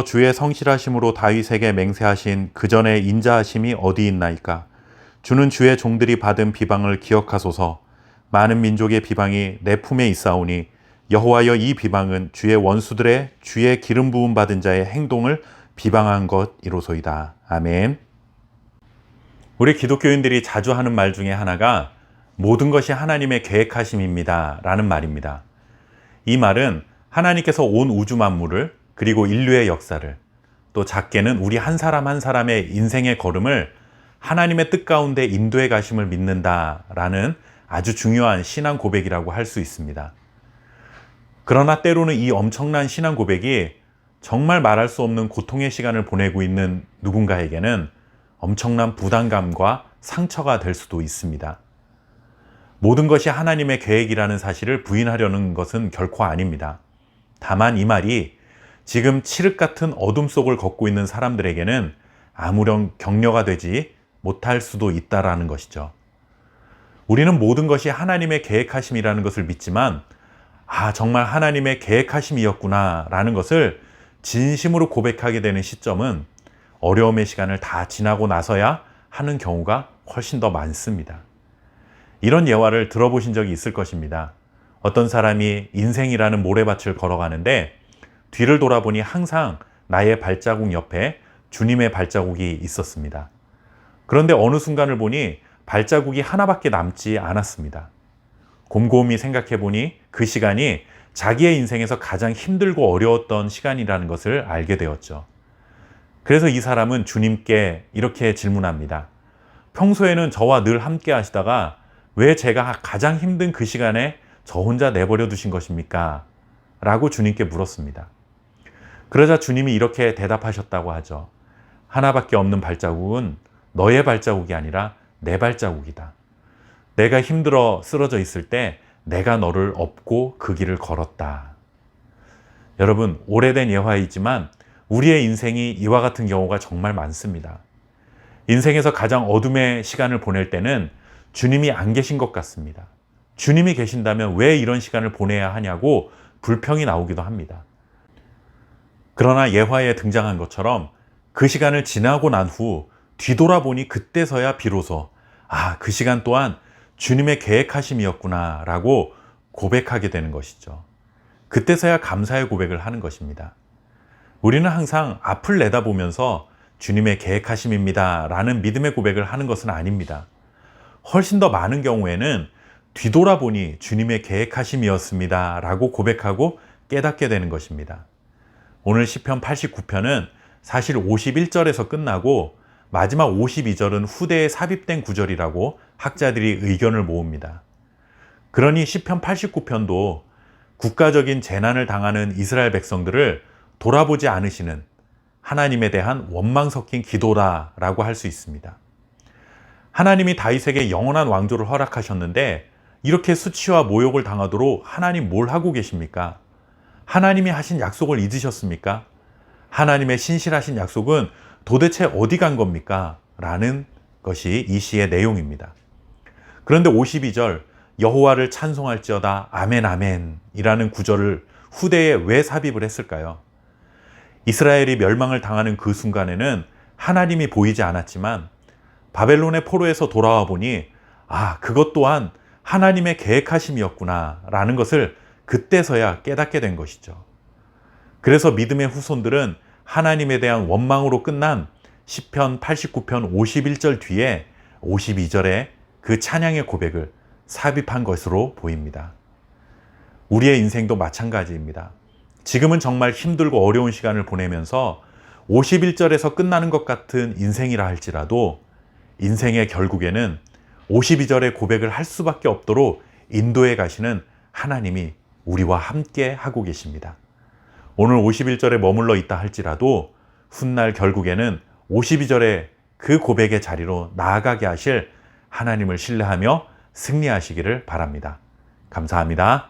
주의 성실하심으로 다윗에게 맹세하신 그 전의 인자하심이 어디 있나이까. 주는 주의 종들이 받은 비방을 기억하소서. 많은 민족의 비방이 내 품에 있사오니 여호와여, 이 비방은 주의 원수들의 주의 기름 부음 받은 자의 행동을 비방한 것이로소이다. 아멘. 우리 기독교인들이 자주 하는 말 중에 하나가 모든 것이 하나님의 계획하심입니다 라는 말입니다. 이 말은 하나님께서 온 우주 만물을, 그리고 인류의 역사를, 또 작게는 우리 한 사람 한 사람의 인생의 걸음을 하나님의 뜻 가운데 인도해 가심을 믿는다라는 아주 중요한 신앙 고백이라고 할 수 있습니다. 그러나 때로는 이 엄청난 신앙 고백이 정말 말할 수 없는 고통의 시간을 보내고 있는 누군가에게는 엄청난 부담감과 상처가 될 수도 있습니다. 모든 것이 하나님의 계획이라는 사실을 부인하려는 것은 결코 아닙니다. 다만 이 말이 지금 칠흑 같은 어둠 속을 걷고 있는 사람들에게는 아무런 격려가 되지 못할 수도 있다라는 것이죠. 우리는 모든 것이 하나님의 계획하심이라는 것을 믿지만, 정말 하나님의 계획하심이었구나 라는 것을 진심으로 고백하게 되는 시점은 어려움의 시간을 다 지나고 나서야 하는 경우가 훨씬 더 많습니다. 이런 예화를 들어보신 적이 있을 것입니다. 어떤 사람이 인생이라는 모래밭을 걸어가는데 뒤를 돌아보니 항상 나의 발자국 옆에 주님의 발자국이 있었습니다. 그런데 어느 순간을 보니 발자국이 하나밖에 남지 않았습니다. 곰곰이 생각해 보니 그 시간이 자기의 인생에서 가장 힘들고 어려웠던 시간이라는 것을 알게 되었죠. 그래서 이 사람은 주님께 이렇게 질문합니다. 평소에는 저와 늘 함께 하시다가 왜 제가 가장 힘든 그 시간에 저 혼자 내버려 두신 것입니까? 라고 주님께 물었습니다. 그러자 주님이 이렇게 대답하셨다고 하죠. 하나밖에 없는 발자국은 너의 발자국이 아니라 내 발자국이다. 내가 힘들어 쓰러져 있을 때 내가 너를 업고 그 길을 걸었다. 여러분, 오래된 예화이지만 우리의 인생이 이와 같은 경우가 정말 많습니다. 인생에서 가장 어둠의 시간을 보낼 때는 주님이 안 계신 것 같습니다. 주님이 계신다면 왜 이런 시간을 보내야 하냐고 불평이 나오기도 합니다. 그러나 예화에 등장한 것처럼 그 시간을 지나고 난 후 뒤돌아보니 그때서야 비로소 그 시간 또한 주님의 계획하심이었구나 라고 고백하게 되는 것이죠. 그때서야 감사의 고백을 하는 것입니다. 우리는 항상 앞을 내다보면서 주님의 계획하심입니다 라는 믿음의 고백을 하는 것은 아닙니다. 훨씬 더 많은 경우에는 뒤돌아보니 주님의 계획하심이었습니다 라고 고백하고 깨닫게 되는 것입니다. 오늘 시편 89편은 사실 51절에서 끝나고 마지막 52절은 후대에 삽입된 구절이라고 학자들이 의견을 모읍니다. 그러니 시편 89편도 국가적인 재난을 당하는 이스라엘 백성들을 돌아보지 않으시는 하나님에 대한 원망 섞인 기도라고 할 수 있습니다. 하나님이 다윗에게 영원한 왕조를 허락하셨는데 이렇게 수치와 모욕을 당하도록 하나님 뭘 하고 계십니까? 하나님이 하신 약속을 잊으셨습니까? 하나님의 신실하신 약속은 도대체 어디 간 겁니까? 라는 것이 이 시의 내용입니다. 그런데 52절 여호와를 찬송할지어다 아멘 아멘 이라는 구절을 후대에 왜 삽입을 했을까요? 이스라엘이 멸망을 당하는 그 순간에는 하나님이 보이지 않았지만 바벨론의 포로에서 돌아와 보니 그것 또한 하나님의 계획하심이었구나 라는 것을 그때서야 깨닫게 된 것이죠. 그래서 믿음의 후손들은 하나님에 대한 원망으로 끝난 시편 89편 51절 뒤에 52절에 그 찬양의 고백을 삽입한 것으로 보입니다. 우리의 인생도 마찬가지입니다. 지금은 정말 힘들고 어려운 시간을 보내면서 51절에서 끝나는 것 같은 인생이라 할지라도 인생의 결국에는 52절의 고백을 할 수밖에 없도록 인도해 가시는 하나님이 우리와 함께 하고 계십니다. 오늘 51절에 머물러 있다 할지라도 훗날 결국에는 52절의 그 고백의 자리로 나아가게 하실 하나님을 신뢰하며 승리하시기를 바랍니다. 감사합니다.